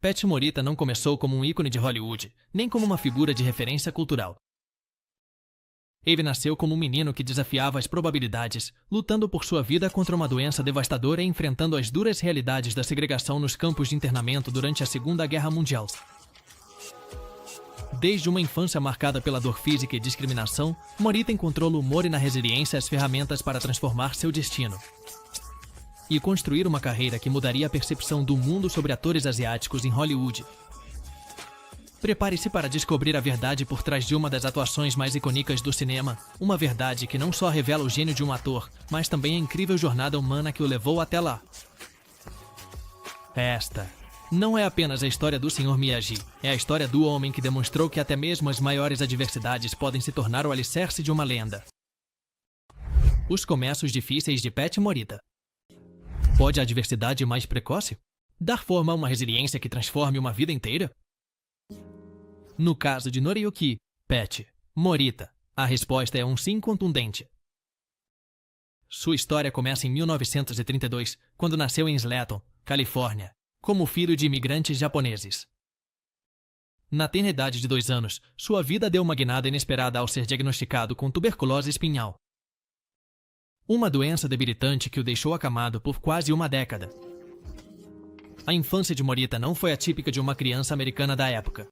Pat Morita não começou como um ícone de Hollywood, nem como uma figura de referência cultural. Ele nasceu como um menino que desafiava as probabilidades, lutando por sua vida contra uma doença devastadora e enfrentando as duras realidades da segregação nos campos de internamento durante a Segunda Guerra Mundial. Desde uma infância marcada pela dor física e discriminação, Morita encontrou no humor e na resiliência as ferramentas para transformar seu destino e construir uma carreira que mudaria a percepção do mundo sobre atores asiáticos em Hollywood. Prepare-se para descobrir a verdade por trás de uma das atuações mais icônicas do cinema, uma verdade que não só revela o gênio de um ator, mas também a incrível jornada humana que o levou até lá. Esta não é apenas a história do Sr. Miyagi, é a história do homem que demonstrou que até mesmo as maiores adversidades podem se tornar o alicerce de uma lenda. Os começos difíceis de Pat Morita. Pode a adversidade mais precoce dar forma a uma resiliência que transforme uma vida inteira? No caso de Noriyuki Pat Morita, a resposta é um sim contundente. Sua história começa em 1932, quando nasceu em Slayton, Califórnia, como filho de imigrantes japoneses. Na tenra idade de 2 anos, sua vida deu uma guinada inesperada ao ser diagnosticado com tuberculose espinhal. Uma doença debilitante que o deixou acamado por quase uma década. A infância de Morita não foi a típica de uma criança americana da época.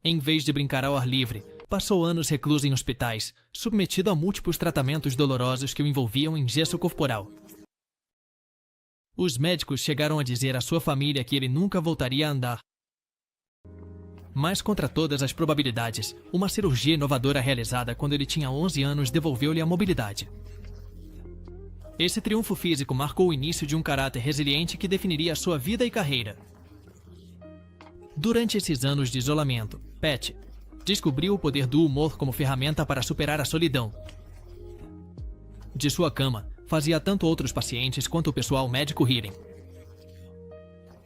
Em vez de brincar ao ar livre, passou anos recluso em hospitais, submetido a múltiplos tratamentos dolorosos que o envolviam em gesso corporal. Os médicos chegaram a dizer à sua família que ele nunca voltaria a andar. Mas contra todas as probabilidades, uma cirurgia inovadora realizada quando ele tinha 11 anos devolveu-lhe a mobilidade. Esse triunfo físico marcou o início de um caráter resiliente que definiria sua vida e carreira. Durante esses anos de isolamento, Pat descobriu o poder do humor como ferramenta para superar a solidão. De sua cama, fazia tanto outros pacientes quanto o pessoal médico rirem.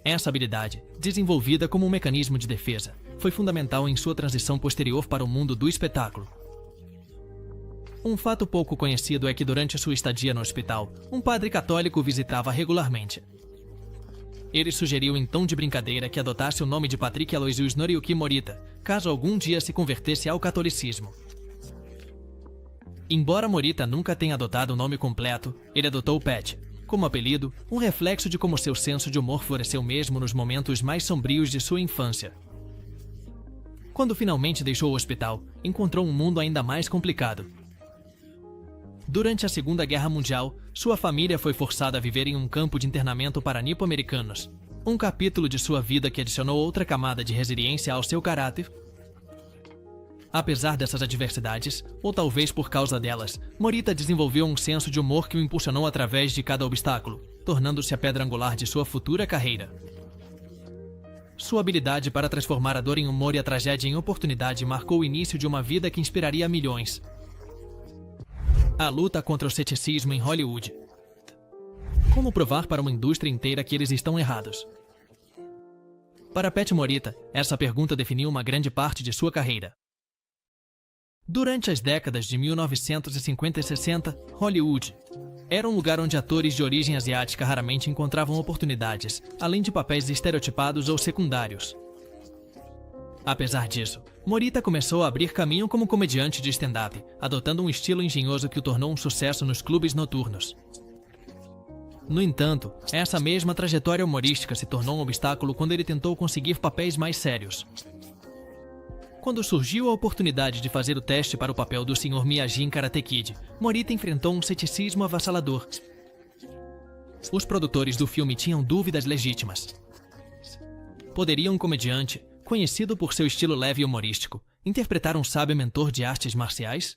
Essa habilidade, desenvolvida como um mecanismo de defesa, foi fundamental em sua transição posterior para o mundo do espetáculo. Um fato pouco conhecido é que durante sua estadia no hospital, um padre católico o visitava regularmente. Ele sugeriu em tom de brincadeira que adotasse o nome de Patrick Aloysius Noriyuki Morita, caso algum dia se convertesse ao catolicismo. Embora Morita nunca tenha adotado o nome completo, ele adotou Pat como apelido, um reflexo de como seu senso de humor floresceu mesmo nos momentos mais sombrios de sua infância. Quando finalmente deixou o hospital, encontrou um mundo ainda mais complicado. Durante a Segunda Guerra Mundial, sua família foi forçada a viver em um campo de internamento para nipo-americanos, um capítulo de sua vida que adicionou outra camada de resiliência ao seu caráter. Apesar dessas adversidades, ou talvez por causa delas, Morita desenvolveu um senso de humor que o impulsionou através de cada obstáculo, tornando-se a pedra angular de sua futura carreira. Sua habilidade para transformar a dor em humor e a tragédia em oportunidade marcou o início de uma vida que inspiraria milhões. A luta contra o ceticismo em Hollywood. Como provar para uma indústria inteira que eles estão errados? Para Pat Morita, essa pergunta definiu uma grande parte de sua carreira. Durante as décadas de 1950 e 60, Hollywood era um lugar onde atores de origem asiática raramente encontravam oportunidades, além de papéis estereotipados ou secundários. Apesar disso, Morita começou a abrir caminho como comediante de stand-up, adotando um estilo engenhoso que o tornou um sucesso nos clubes noturnos. No entanto, essa mesma trajetória humorística se tornou um obstáculo quando ele tentou conseguir papéis mais sérios. Quando surgiu a oportunidade de fazer o teste para o papel do Sr. Miyagi em Karate Kid, Morita enfrentou um ceticismo avassalador. Os produtores do filme tinham dúvidas legítimas. Poderia um comediante, conhecido por seu estilo leve e humorístico, interpretar um sábio mentor de artes marciais?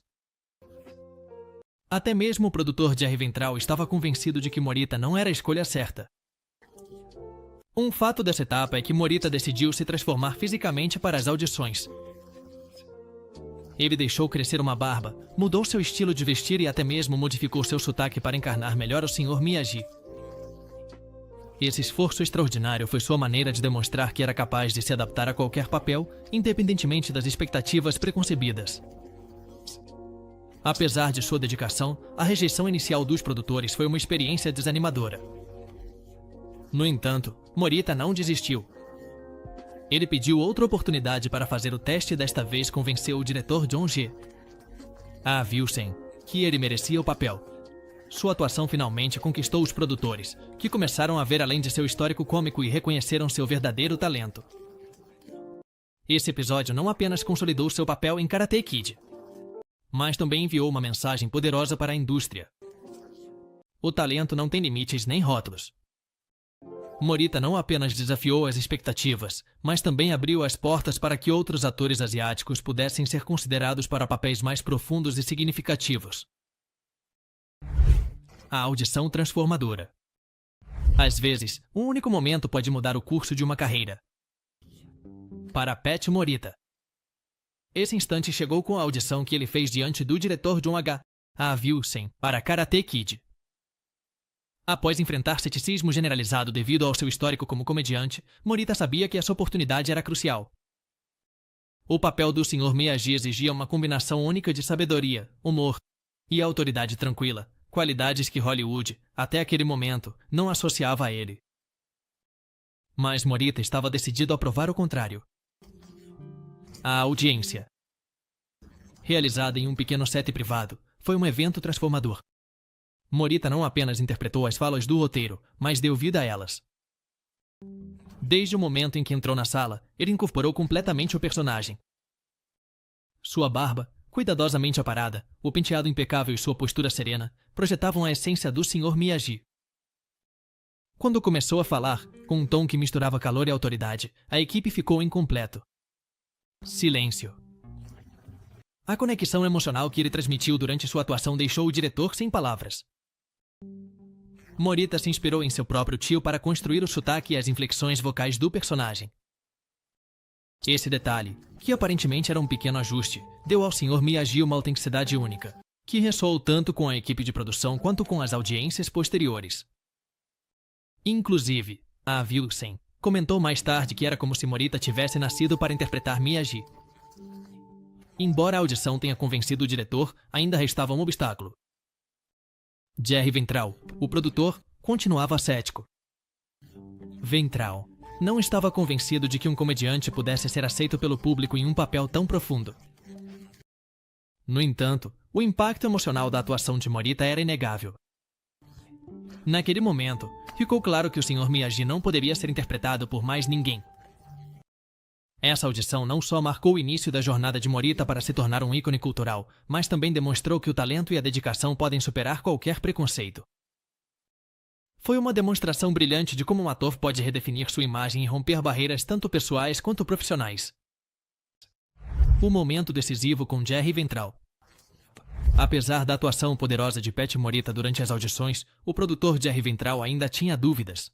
Até mesmo o produtor Jerry Ventral estava convencido de que Morita não era a escolha certa. Um fato dessa etapa é que Morita decidiu se transformar fisicamente para as audições. Ele deixou crescer uma barba, mudou seu estilo de vestir e até mesmo modificou seu sotaque para encarnar melhor o Sr. Miyagi. Esse esforço extraordinário foi sua maneira de demonstrar que era capaz de se adaptar a qualquer papel, independentemente das expectativas preconcebidas. Apesar de sua dedicação, a rejeição inicial dos produtores foi uma experiência desanimadora. No entanto, Morita não desistiu. Ele pediu outra oportunidade para fazer o teste e desta vez convenceu o diretor John G. A Wilson que ele merecia o papel. Sua atuação finalmente conquistou os produtores, que começaram a ver além de seu histórico cômico e reconheceram seu verdadeiro talento. Esse episódio não apenas consolidou seu papel em Karate Kid, mas também enviou uma mensagem poderosa para a indústria. O talento não tem limites nem rótulos. Morita não apenas desafiou as expectativas, mas também abriu as portas para que outros atores asiáticos pudessem ser considerados para papéis mais profundos e significativos. A audição transformadora. Às vezes, um único momento pode mudar o curso de uma carreira. Para Pat Morita, esse instante chegou com a audição que ele fez diante do diretor John H. A. Wilson para Karate Kid. Após enfrentar ceticismo generalizado devido ao seu histórico como comediante, Morita sabia que essa oportunidade era crucial. O papel do Sr. Miyagi exigia uma combinação única de sabedoria, humor e autoridade tranquila, qualidades que Hollywood, até aquele momento, não associava a ele. Mas Morita estava decidido a provar o contrário. A audiência, realizada em um pequeno set privado, foi um evento transformador. Morita não apenas interpretou as falas do roteiro, mas deu vida a elas. Desde o momento em que entrou na sala, ele incorporou completamente o personagem. Sua barba, cuidadosamente aparada, o penteado impecável e sua postura serena, projetavam a essência do Sr. Miyagi. Quando começou a falar, com um tom que misturava calor e autoridade, a equipe ficou incompleto. Silêncio. A conexão emocional que ele transmitiu durante sua atuação deixou o diretor sem palavras. Morita se inspirou em seu próprio tio para construir o sotaque e as inflexões vocais do personagem. Esse detalhe, que aparentemente era um pequeno ajuste, deu ao Sr. Miyagi uma autenticidade única, que ressoou tanto com a equipe de produção quanto com as audiências posteriores. Inclusive, a Wilson comentou mais tarde que era como se Morita tivesse nascido para interpretar Miyagi. Embora a audição tenha convencido o diretor, ainda restava um obstáculo. Jerry Ventral, o produtor, continuava cético. Ventral não estava convencido de que um comediante pudesse ser aceito pelo público em um papel tão profundo. No entanto, o impacto emocional da atuação de Morita era inegável. Naquele momento, ficou claro que o Sr. Miyagi não poderia ser interpretado por mais ninguém. Essa audição não só marcou o início da jornada de Morita para se tornar um ícone cultural, mas também demonstrou que o talento e a dedicação podem superar qualquer preconceito. Foi uma demonstração brilhante de como um ator pode redefinir sua imagem e romper barreiras tanto pessoais quanto profissionais. O momento decisivo com Jerry Ventral. Apesar da atuação poderosa de Pat Morita durante as audições, o produtor Jerry Ventral ainda tinha dúvidas.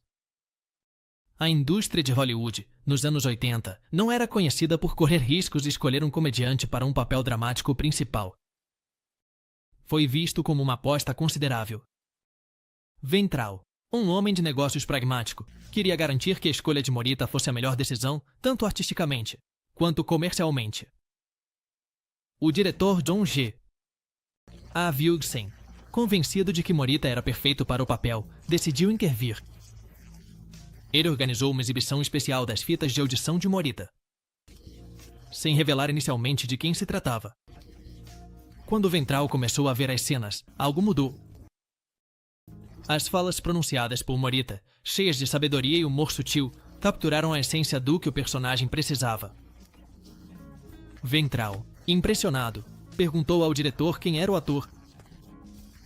A indústria de Hollywood, nos anos 80, não era conhecida por correr riscos e escolher um comediante para um papel dramático principal. Foi visto como uma aposta considerável. Ventral, um homem de negócios pragmático, queria garantir que a escolha de Morita fosse a melhor decisão, tanto artisticamente quanto comercialmente. O diretor John G. A. Wilson, convencido de que Morita era perfeito para o papel, decidiu intervir. Ele organizou uma exibição especial das fitas de audição de Morita, sem revelar inicialmente de quem se tratava. Quando Ventral começou a ver as cenas, algo mudou. As falas pronunciadas por Morita, cheias de sabedoria e humor sutil, capturaram a essência do que o personagem precisava. Ventral, impressionado, perguntou ao diretor quem era o ator.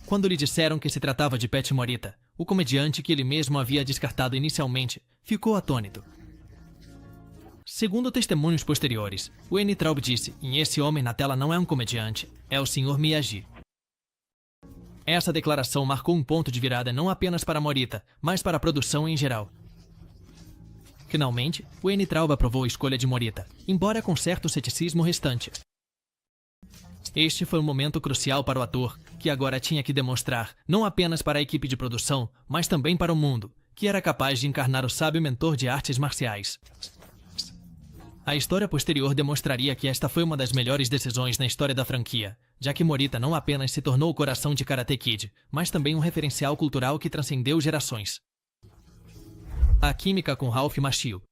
Quando lhe disseram que se tratava de Pat Morita, o comediante que ele mesmo havia descartado inicialmente, ficou atônito. Segundo testemunhos posteriores, Wayne Traub disse: "Esse homem na tela não é um comediante, é o Sr. Miyagi." Essa declaração marcou um ponto de virada não apenas para Morita, mas para a produção em geral. Finalmente, Wayne Traub aprovou a escolha de Morita, embora com certo ceticismo restante. Este foi um momento crucial para o ator, que agora tinha que demonstrar, não apenas para a equipe de produção, mas também para o mundo, que era capaz de encarnar o sábio mentor de artes marciais. A história posterior demonstraria que esta foi uma das melhores decisões na história da franquia, já que Morita não apenas se tornou o coração de Karate Kid, mas também um referencial cultural que transcendeu gerações. A química com Ralph Macchio.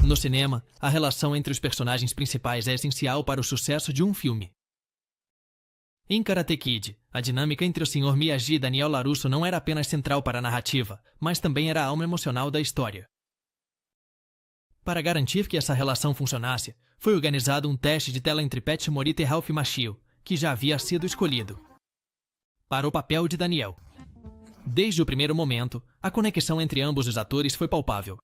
No cinema, a relação entre os personagens principais é essencial para o sucesso de um filme. Em Karate Kid, a dinâmica entre o Sr. Miyagi e Daniel LaRusso não era apenas central para a narrativa, mas também era a alma emocional da história. Para garantir que essa relação funcionasse, foi organizado um teste de tela entre Pat Morita e Ralph Macchio, que já havia sido escolhido para o papel de Daniel. Desde o primeiro momento, a conexão entre ambos os atores foi palpável.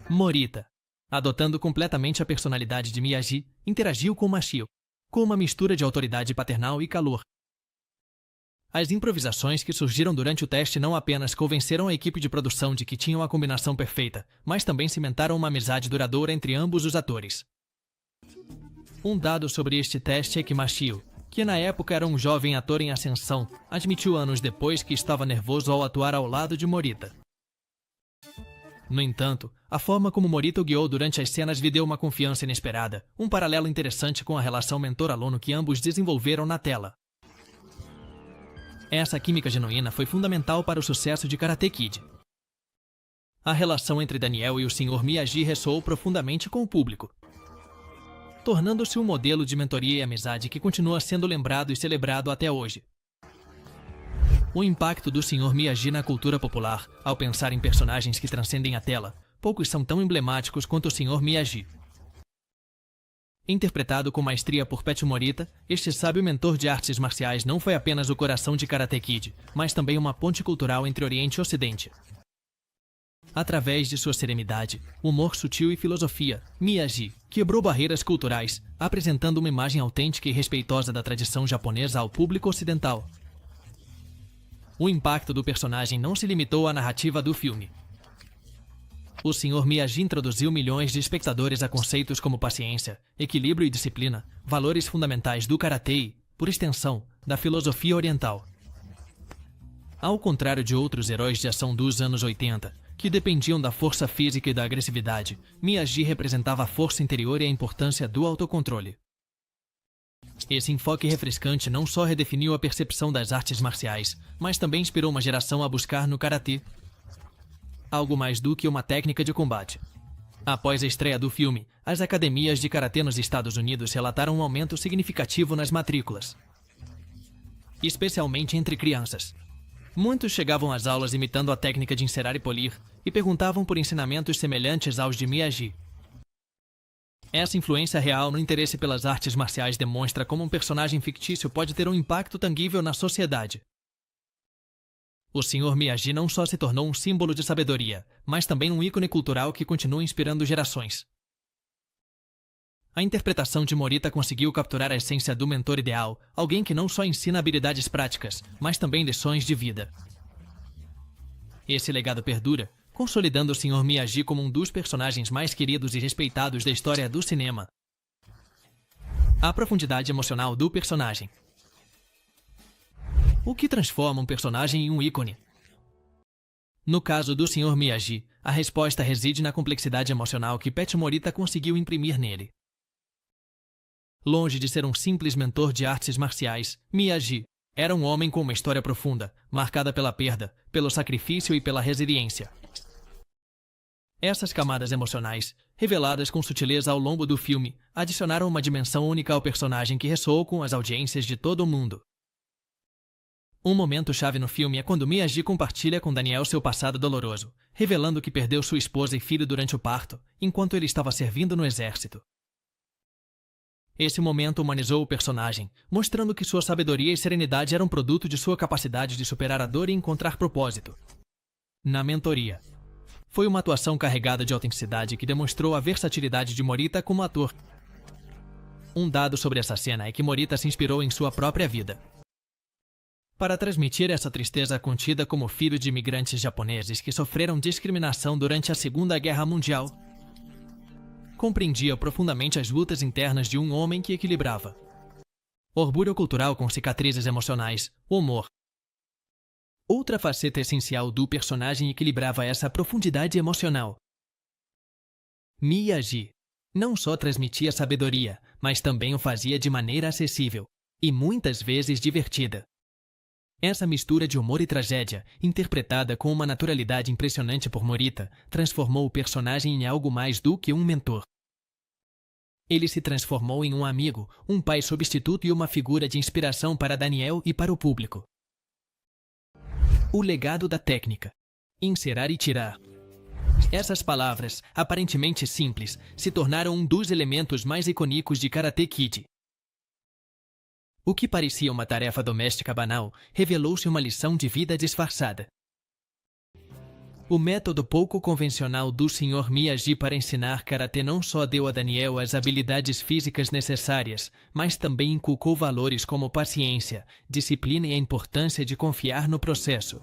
Morita, adotando completamente a personalidade de Miyagi, interagiu com Macchio, com uma mistura de autoridade paternal e calor. As improvisações que surgiram durante o teste não apenas convenceram a equipe de produção de que tinham a combinação perfeita, mas também cimentaram uma amizade duradoura entre ambos os atores. Um dado sobre este teste é que Macchio, que na época era um jovem ator em ascensão, admitiu anos depois que estava nervoso ao atuar ao lado de Morita. No entanto, a forma como Morita o guiou durante as cenas lhe deu uma confiança inesperada, um paralelo interessante com a relação mentor-aluno que ambos desenvolveram na tela. Essa química genuína foi fundamental para o sucesso de Karate Kid. A relação entre Daniel e o Sr. Miyagi ressoou profundamente com o público, tornando-se um modelo de mentoria e amizade que continua sendo lembrado e celebrado até hoje. O impacto do Sr. Miyagi na cultura popular, ao pensar em personagens que transcendem a tela, poucos são tão emblemáticos quanto o Sr. Miyagi. Interpretado com maestria por Pat Morita, este sábio mentor de artes marciais não foi apenas o coração de Karate Kid, mas também uma ponte cultural entre Oriente e Ocidente. Através de sua serenidade, humor sutil e filosofia, Miyagi quebrou barreiras culturais, apresentando uma imagem autêntica e respeitosa da tradição japonesa ao público ocidental. O impacto do personagem não se limitou à narrativa do filme. O Sr. Miyagi introduziu milhões de espectadores a conceitos como paciência, equilíbrio e disciplina, valores fundamentais do karatê e, por extensão, da filosofia oriental. Ao contrário de outros heróis de ação dos anos 80, que dependiam da força física e da agressividade, Miyagi representava a força interior e a importância do autocontrole. Esse enfoque refrescante não só redefiniu a percepção das artes marciais, mas também inspirou uma geração a buscar no karatê algo mais do que uma técnica de combate. Após a estreia do filme, as academias de karatê nos Estados Unidos relataram um aumento significativo nas matrículas, especialmente entre crianças. Muitos chegavam às aulas imitando a técnica de encerar e polir e perguntavam por ensinamentos semelhantes aos de Miyagi. Essa influência real no interesse pelas artes marciais demonstra como um personagem fictício pode ter um impacto tangível na sociedade. O Sr. Miyagi não só se tornou um símbolo de sabedoria, mas também um ícone cultural que continua inspirando gerações. A interpretação de Morita conseguiu capturar a essência do mentor ideal, alguém que não só ensina habilidades práticas, mas também lições de vida. Esse legado perdura, consolidando o Sr. Miyagi como um dos personagens mais queridos e respeitados da história do cinema. A profundidade emocional do personagem. O que transforma um personagem em um ícone? No caso do Sr. Miyagi, a resposta reside na complexidade emocional que Pat Morita conseguiu imprimir nele. Longe de ser um simples mentor de artes marciais, Miyagi era um homem com uma história profunda, marcada pela perda, pelo sacrifício e pela resiliência. Essas camadas emocionais, reveladas com sutileza ao longo do filme, adicionaram uma dimensão única ao personagem que ressoou com as audiências de todo o mundo. Um momento-chave no filme é quando Miyagi compartilha com Daniel seu passado doloroso, revelando que perdeu sua esposa e filho durante o parto, enquanto ele estava servindo no exército. Esse momento humanizou o personagem, mostrando que sua sabedoria e serenidade eram produto de sua capacidade de superar a dor e encontrar propósito. Na mentoria. Foi uma atuação carregada de autenticidade que demonstrou a versatilidade de Morita como ator. Um dado sobre essa cena é que Morita se inspirou em sua própria vida para transmitir essa tristeza contida como filho de imigrantes japoneses que sofreram discriminação durante a Segunda Guerra Mundial. Compreendia profundamente as lutas internas de um homem que equilibrava orgulho cultural com cicatrizes emocionais, humor. Outra faceta essencial do personagem equilibrava essa profundidade emocional. Miyagi não só transmitia sabedoria, mas também o fazia de maneira acessível e muitas vezes divertida. Essa mistura de humor e tragédia, interpretada com uma naturalidade impressionante por Morita, transformou o personagem em algo mais do que um mentor. Ele se transformou em um amigo, um pai substituto e uma figura de inspiração para Daniel e para o público. O legado da técnica. Inserar e tirar. Essas palavras, aparentemente simples, se tornaram um dos elementos mais icônicos de Karate Kid. O que parecia uma tarefa doméstica banal, revelou-se uma lição de vida disfarçada. O método pouco convencional do Sr. Miyagi para ensinar karatê não só deu a Daniel as habilidades físicas necessárias, mas também inculcou valores como paciência, disciplina e a importância de confiar no processo.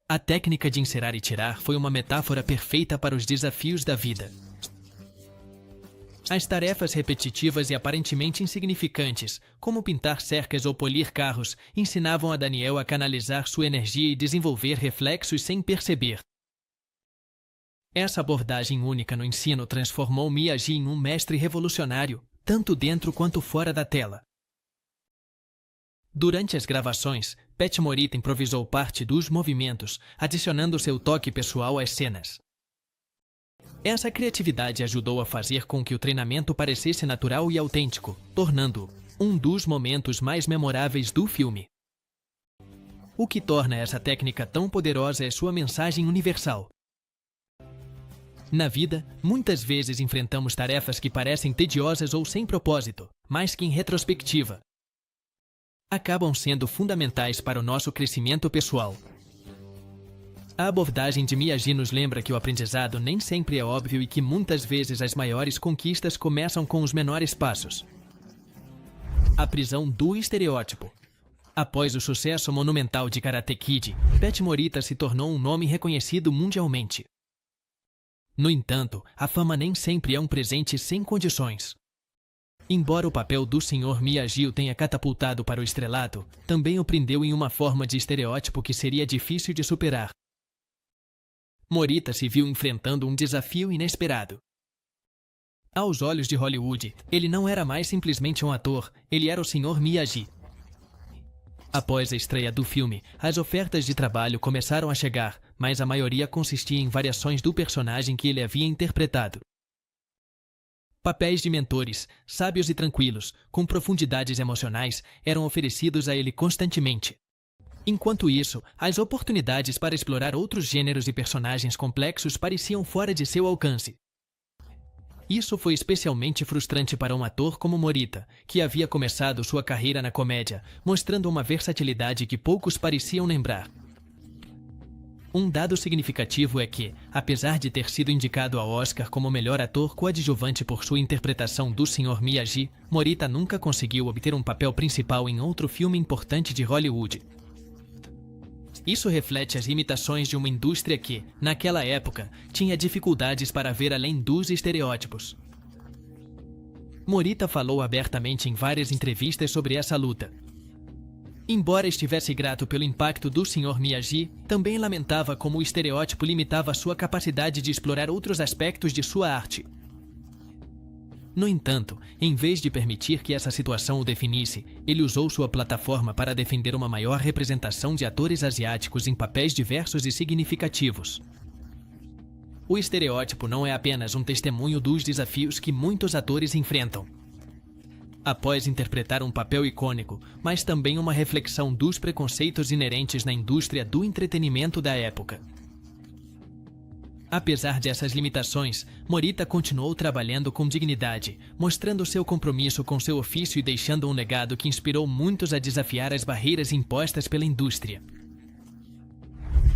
A técnica de inserar e tirar foi uma metáfora perfeita para os desafios da vida. As tarefas repetitivas e aparentemente insignificantes, como pintar cercas ou polir carros, ensinavam a Daniel a canalizar sua energia e desenvolver reflexos sem perceber. Essa abordagem única no ensino transformou Miyagi em um mestre revolucionário, tanto dentro quanto fora da tela. Durante as gravações, Pat Morita improvisou parte dos movimentos, adicionando seu toque pessoal às cenas. Essa criatividade ajudou a fazer com que o treinamento parecesse natural e autêntico, tornando-o um dos momentos mais memoráveis do filme. O que torna essa técnica tão poderosa é sua mensagem universal. Na vida, muitas vezes enfrentamos tarefas que parecem tediosas ou sem propósito, mas que, em retrospectiva, acabam sendo fundamentais para o nosso crescimento pessoal. A abordagem de Miyagi nos lembra que o aprendizado nem sempre é óbvio e que muitas vezes as maiores conquistas começam com os menores passos. A prisão do estereótipo. Após o sucesso monumental de Karate Kid, Pat Morita se tornou um nome reconhecido mundialmente. No entanto, a fama nem sempre é um presente sem condições. Embora o papel do Sr. Miyagi o tenha catapultado para o estrelato, também o prendeu em uma forma de estereótipo que seria difícil de superar. Morita se viu enfrentando um desafio inesperado. Aos olhos de Hollywood, ele não era mais simplesmente um ator, ele era o Sr. Miyagi. Após a estreia do filme, as ofertas de trabalho começaram a chegar, mas a maioria consistia em variações do personagem que ele havia interpretado. Papéis de mentores, sábios e tranquilos, com profundidades emocionais, eram oferecidos a ele constantemente. Enquanto isso, as oportunidades para explorar outros gêneros e personagens complexos pareciam fora de seu alcance. Isso foi especialmente frustrante para um ator como Morita, que havia começado sua carreira na comédia, mostrando uma versatilidade que poucos pareciam lembrar. Um dado significativo é que, apesar de ter sido indicado ao Oscar como melhor ator coadjuvante por sua interpretação do Sr. Miyagi, Morita nunca conseguiu obter um papel principal em outro filme importante de Hollywood. Isso reflete as limitações de uma indústria que, naquela época, tinha dificuldades para ver além dos estereótipos. Morita falou abertamente em várias entrevistas sobre essa luta. Embora estivesse grato pelo impacto do Sr. Miyagi, também lamentava como o estereótipo limitava sua capacidade de explorar outros aspectos de sua arte. No entanto, em vez de permitir que essa situação o definisse, ele usou sua plataforma para defender uma maior representação de atores asiáticos em papéis diversos e significativos. O estereótipo não é apenas um testemunho dos desafios que muitos atores enfrentam. Após interpretar um papel icônico, mas também uma reflexão dos preconceitos inerentes na indústria do entretenimento da época. Apesar dessas limitações, Morita continuou trabalhando com dignidade, mostrando seu compromisso com seu ofício e deixando um legado que inspirou muitos a desafiar as barreiras impostas pela indústria.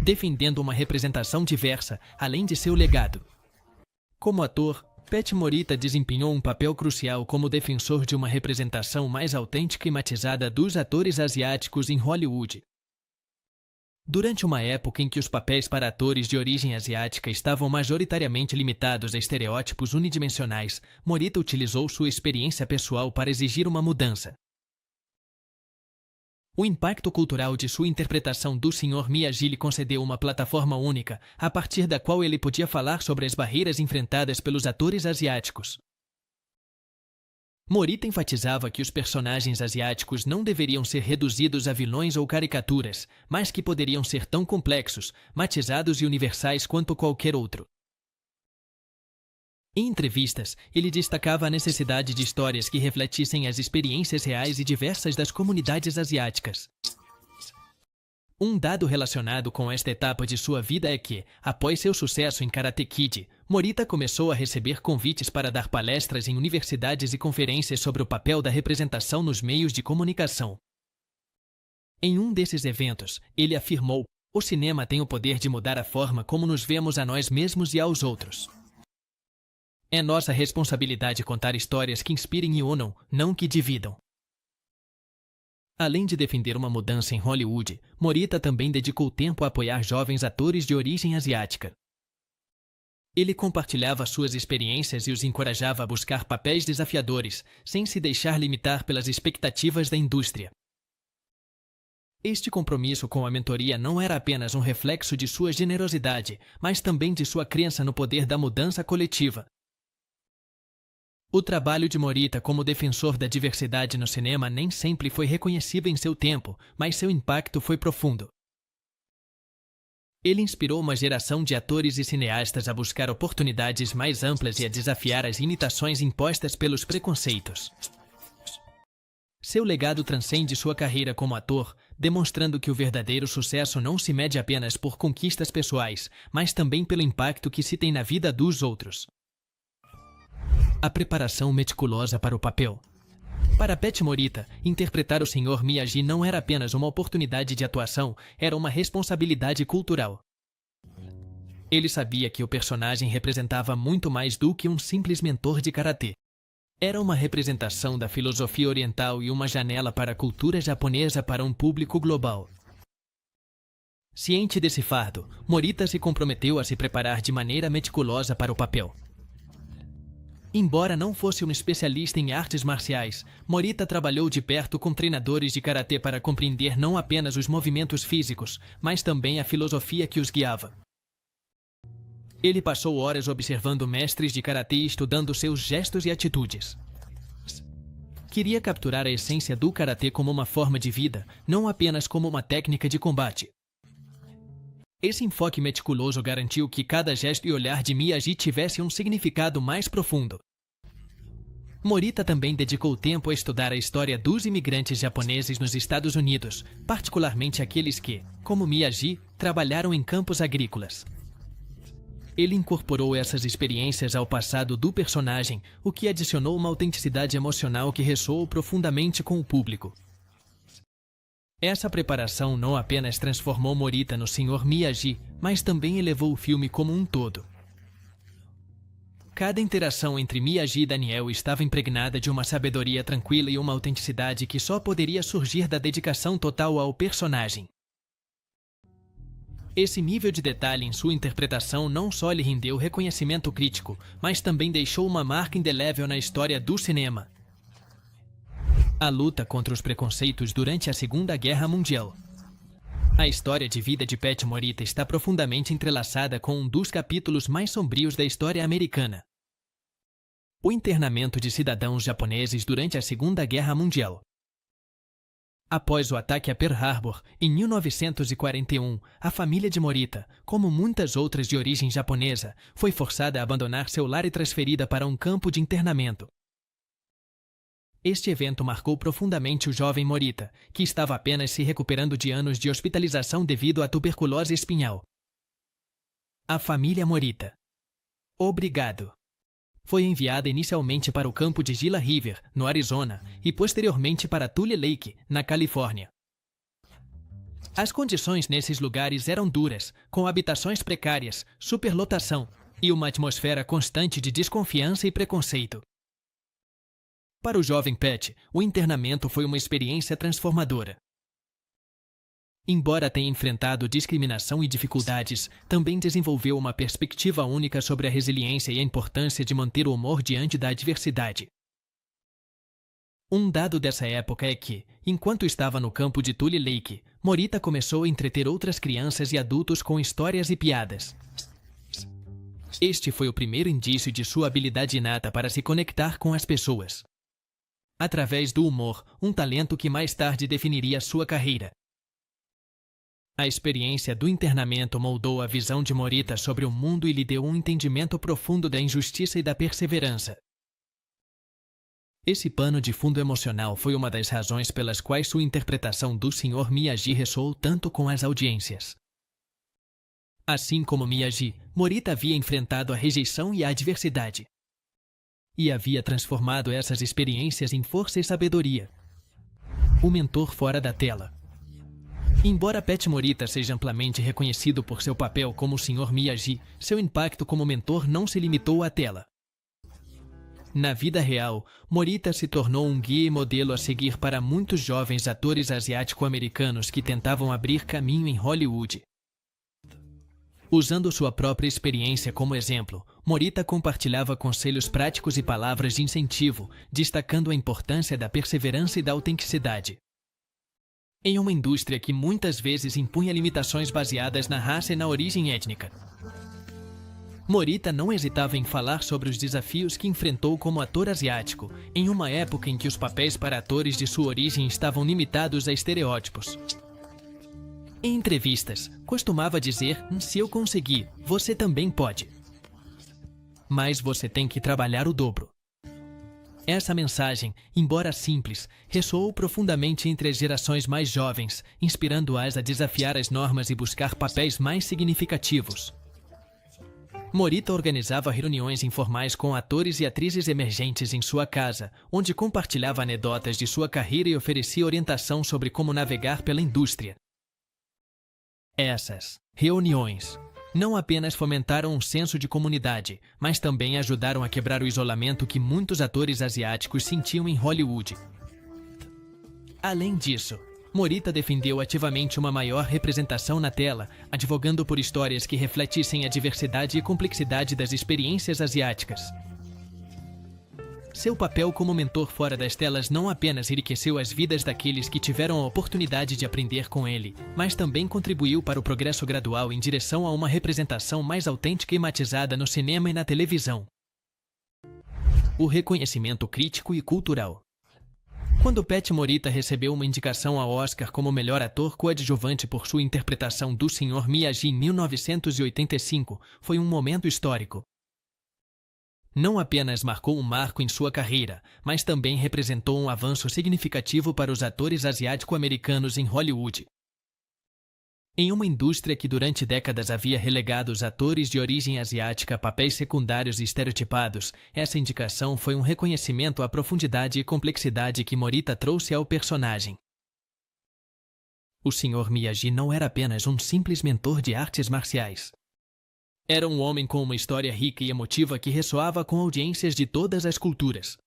Defendendo uma representação diversa, além de seu legado. Como ator, Pat Morita desempenhou um papel crucial como defensor de uma representação mais autêntica e matizada dos atores asiáticos em Hollywood. Durante uma época em que os papéis para atores de origem asiática estavam majoritariamente limitados a estereótipos unidimensionais, Morita utilizou sua experiência pessoal para exigir uma mudança. O impacto cultural de sua interpretação do Sr. Miyagi lhe concedeu uma plataforma única, a partir da qual ele podia falar sobre as barreiras enfrentadas pelos atores asiáticos. Morita enfatizava que os personagens asiáticos não deveriam ser reduzidos a vilões ou caricaturas, mas que poderiam ser tão complexos, matizados e universais quanto qualquer outro. Em entrevistas, ele destacava a necessidade de histórias que refletissem as experiências reais e diversas das comunidades asiáticas. Um dado relacionado com esta etapa de sua vida é que, após seu sucesso em Karate Kid, Morita começou a receber convites para dar palestras em universidades e conferências sobre o papel da representação nos meios de comunicação. Em um desses eventos, ele afirmou: "O cinema tem o poder de mudar a forma como nos vemos a nós mesmos e aos outros. É nossa responsabilidade contar histórias que inspirem e unam, não que dividam." Além de defender uma mudança em Hollywood, Morita também dedicou tempo a apoiar jovens atores de origem asiática. Ele compartilhava suas experiências e os encorajava a buscar papéis desafiadores, sem se deixar limitar pelas expectativas da indústria. Este compromisso com a mentoria não era apenas um reflexo de sua generosidade, mas também de sua crença no poder da mudança coletiva. O trabalho de Morita como defensor da diversidade no cinema nem sempre foi reconhecido em seu tempo, mas seu impacto foi profundo. Ele inspirou uma geração de atores e cineastas a buscar oportunidades mais amplas e a desafiar as limitações impostas pelos preconceitos. Seu legado transcende sua carreira como ator, demonstrando que o verdadeiro sucesso não se mede apenas por conquistas pessoais, mas também pelo impacto que se tem na vida dos outros. A preparação meticulosa para o papel. Para Pat Morita, interpretar o Sr. Miyagi não era apenas uma oportunidade de atuação, era uma responsabilidade cultural. Ele sabia que o personagem representava muito mais do que um simples mentor de karatê. Era uma representação da filosofia oriental e uma janela para a cultura japonesa para um público global. Ciente desse fardo, Morita se comprometeu a se preparar de maneira meticulosa para o papel. Embora não fosse um especialista em artes marciais, Morita trabalhou de perto com treinadores de karatê para compreender não apenas os movimentos físicos, mas também a filosofia que os guiava. Ele passou horas observando mestres de karatê e estudando seus gestos e atitudes. Queria capturar a essência do karatê como uma forma de vida, não apenas como uma técnica de combate. Esse enfoque meticuloso garantiu que cada gesto e olhar de Miyagi tivesse um significado mais profundo. Morita também dedicou tempo a estudar a história dos imigrantes japoneses nos Estados Unidos, particularmente aqueles que, como Miyagi, trabalharam em campos agrícolas. Ele incorporou essas experiências ao passado do personagem, o que adicionou uma autenticidade emocional que ressoou profundamente com o público. Essa preparação não apenas transformou Morita no Sr. Miyagi, mas também elevou o filme como um todo. Cada interação entre Miyagi e Daniel estava impregnada de uma sabedoria tranquila e uma autenticidade que só poderia surgir da dedicação total ao personagem. Esse nível de detalhe em sua interpretação não só lhe rendeu reconhecimento crítico, mas também deixou uma marca indelével na história do cinema. A luta contra os preconceitos durante a Segunda Guerra Mundial. A história de vida de Pat Morita está profundamente entrelaçada com um dos capítulos mais sombrios da história americana: o internamento de cidadãos japoneses durante a Segunda Guerra Mundial. Após o ataque a Pearl Harbor, em 1941, a família de Morita, como muitas outras de origem japonesa, foi forçada a abandonar seu lar e transferida para um campo de internamento. Este evento marcou profundamente o jovem Morita, que estava apenas se recuperando de anos de hospitalização devido à tuberculose espinhal. A família Morita. Obrigado. Foi enviada inicialmente para o campo de Gila River, no Arizona, e posteriormente para Tule Lake, na Califórnia. As condições nesses lugares eram duras, com habitações precárias, superlotação e uma atmosfera constante de desconfiança e preconceito. Para o jovem Pat, o internamento foi uma experiência transformadora. Embora tenha enfrentado discriminação e dificuldades, também desenvolveu uma perspectiva única sobre a resiliência e a importância de manter o humor diante da adversidade. Um dado dessa época é que, enquanto estava no campo de Tule Lake, Morita começou a entreter outras crianças e adultos com histórias e piadas. Este foi o primeiro indício de sua habilidade inata para se conectar com as pessoas. através do humor, um talento que mais tarde definiria sua carreira. A experiência do internamento moldou a visão de Morita sobre o mundo e lhe deu um entendimento profundo da injustiça e da perseverança. Esse pano de fundo emocional foi uma das razões pelas quais sua interpretação do Sr. Miyagi ressoou tanto com as audiências. Assim como Miyagi, Morita havia enfrentado a rejeição e a adversidade. E havia transformado essas experiências em força e sabedoria. O mentor fora da tela. Embora Pat Morita seja amplamente reconhecido por seu papel como o Sr. Miyagi, seu impacto como mentor não se limitou à tela. Na vida real, Morita se tornou um guia e modelo a seguir para muitos jovens atores asiático-americanos que tentavam abrir caminho em Hollywood. Usando sua própria experiência como exemplo, Morita compartilhava conselhos práticos e palavras de incentivo, destacando a importância da perseverança e da autenticidade. Em uma indústria que muitas vezes impunha limitações baseadas na raça e na origem étnica, Morita não hesitava em falar sobre os desafios que enfrentou como ator asiático, em uma época em que os papéis para atores de sua origem estavam limitados a estereótipos. Em entrevistas, costumava dizer: "Se eu conseguir, você também pode. Mas você tem que trabalhar o dobro." Essa mensagem, embora simples, ressoou profundamente entre as gerações mais jovens, inspirando-as a desafiar as normas e buscar papéis mais significativos. Morita organizava reuniões informais com atores e atrizes emergentes em sua casa, onde compartilhava anedotas de sua carreira e oferecia orientação sobre como navegar pela indústria. Essas reuniões não apenas fomentaram um senso de comunidade, mas também ajudaram a quebrar o isolamento que muitos atores asiáticos sentiam em Hollywood. Além disso, Morita defendeu ativamente uma maior representação na tela, advogando por histórias que refletissem a diversidade e complexidade das experiências asiáticas. Seu papel como mentor fora das telas não apenas enriqueceu as vidas daqueles que tiveram a oportunidade de aprender com ele, mas também contribuiu para o progresso gradual em direção a uma representação mais autêntica e matizada no cinema e na televisão. O reconhecimento crítico e cultural. Quando Pat Morita recebeu uma indicação ao Oscar como melhor ator coadjuvante por sua interpretação do Sr. Miyagi em 1985, foi um momento histórico. Não apenas marcou um marco em sua carreira, mas também representou um avanço significativo para os atores asiático-americanos em Hollywood. Em uma indústria que durante décadas havia relegado os atores de origem asiática a papéis secundários e estereotipados, essa indicação foi um reconhecimento à profundidade e complexidade que Morita trouxe ao personagem. O Sr. Miyagi não era apenas um simples mentor de artes marciais. Era um homem com uma história rica e emotiva que ressoava com audiências de todas as culturas.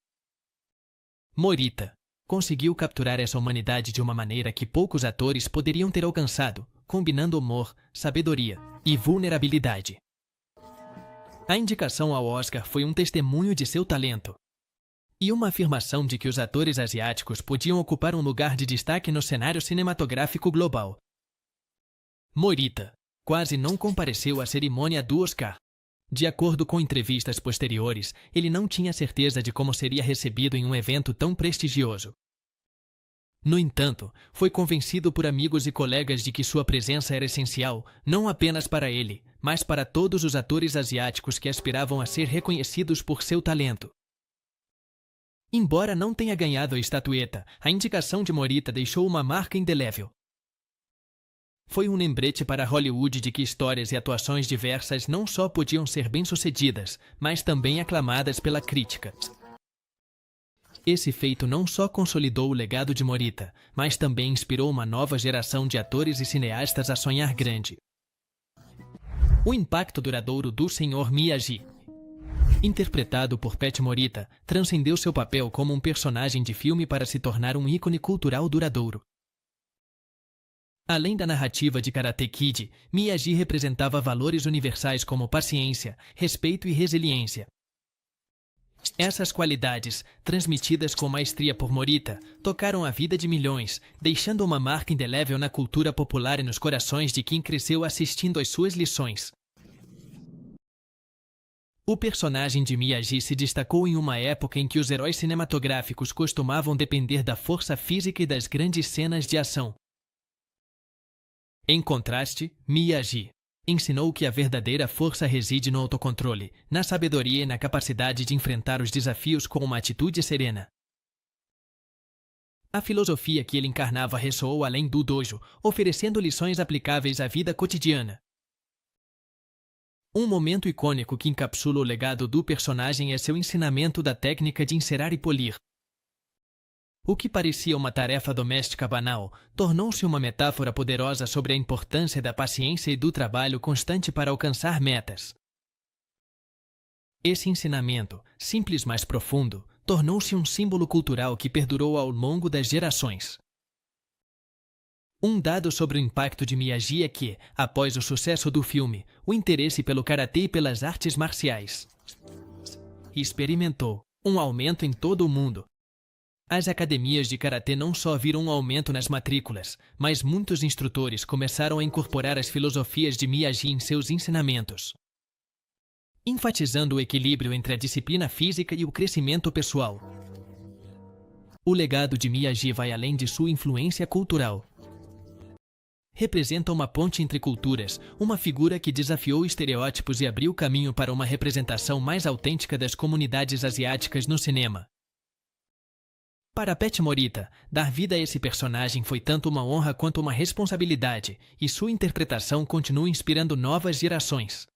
Morita conseguiu capturar essa humanidade de uma maneira que poucos atores poderiam ter alcançado, combinando humor, sabedoria e vulnerabilidade. A indicação ao Oscar foi um testemunho de seu talento e uma afirmação de que os atores asiáticos podiam ocupar um lugar de destaque no cenário cinematográfico global. Morita quase não compareceu à cerimônia do Oscar. De acordo com entrevistas posteriores, ele não tinha certeza de como seria recebido em um evento tão prestigioso. No entanto, foi convencido por amigos e colegas de que sua presença era essencial, não apenas para ele, mas para todos os atores asiáticos que aspiravam a ser reconhecidos por seu talento. Embora não tenha ganhado a estatueta, a indicação de Morita deixou uma marca indelével. Foi um lembrete para Hollywood de que histórias e atuações diversas não só podiam ser bem-sucedidas, mas também aclamadas pela crítica. Esse feito não só consolidou o legado de Morita, mas também inspirou uma nova geração de atores e cineastas a sonhar grande. O impacto duradouro do Sr. Miyagi, interpretado por Pat Morita, transcendeu seu papel como um personagem de filme para se tornar um ícone cultural duradouro. Além da narrativa de Karate Kid, Miyagi representava valores universais como paciência, respeito e resiliência. Essas qualidades, transmitidas com maestria por Morita, tocaram a vida de milhões, deixando uma marca indelével na cultura popular e nos corações de quem cresceu assistindo às suas lições. O personagem de Miyagi se destacou em uma época em que os heróis cinematográficos costumavam depender da força física e das grandes cenas de ação. Em contraste, Miyagi ensinou que a verdadeira força reside no autocontrole, na sabedoria e na capacidade de enfrentar os desafios com uma atitude serena. A filosofia que ele encarnava ressoou além do dojo, oferecendo lições aplicáveis à vida cotidiana. Um momento icônico que encapsula o legado do personagem é seu ensinamento da técnica de encerar e polir. O que parecia uma tarefa doméstica banal, tornou-se uma metáfora poderosa sobre a importância da paciência e do trabalho constante para alcançar metas. Esse ensinamento, simples mas profundo, tornou-se um símbolo cultural que perdurou ao longo das gerações. Um dado sobre o impacto de Miyagi é que, após o sucesso do filme, o interesse pelo karatê e pelas artes marciais experimentou um aumento em todo o mundo. As academias de karatê não só viram um aumento nas matrículas, mas muitos instrutores começaram a incorporar as filosofias de Miyagi em seus ensinamentos, enfatizando o equilíbrio entre a disciplina física e o crescimento pessoal. O legado de Miyagi vai além de sua influência cultural. Representa uma ponte entre culturas, uma figura que desafiou estereótipos e abriu caminho para uma representação mais autêntica das comunidades asiáticas no cinema. Para Pat Morita, dar vida a esse personagem foi tanto uma honra quanto uma responsabilidade, e sua interpretação continua inspirando novas gerações.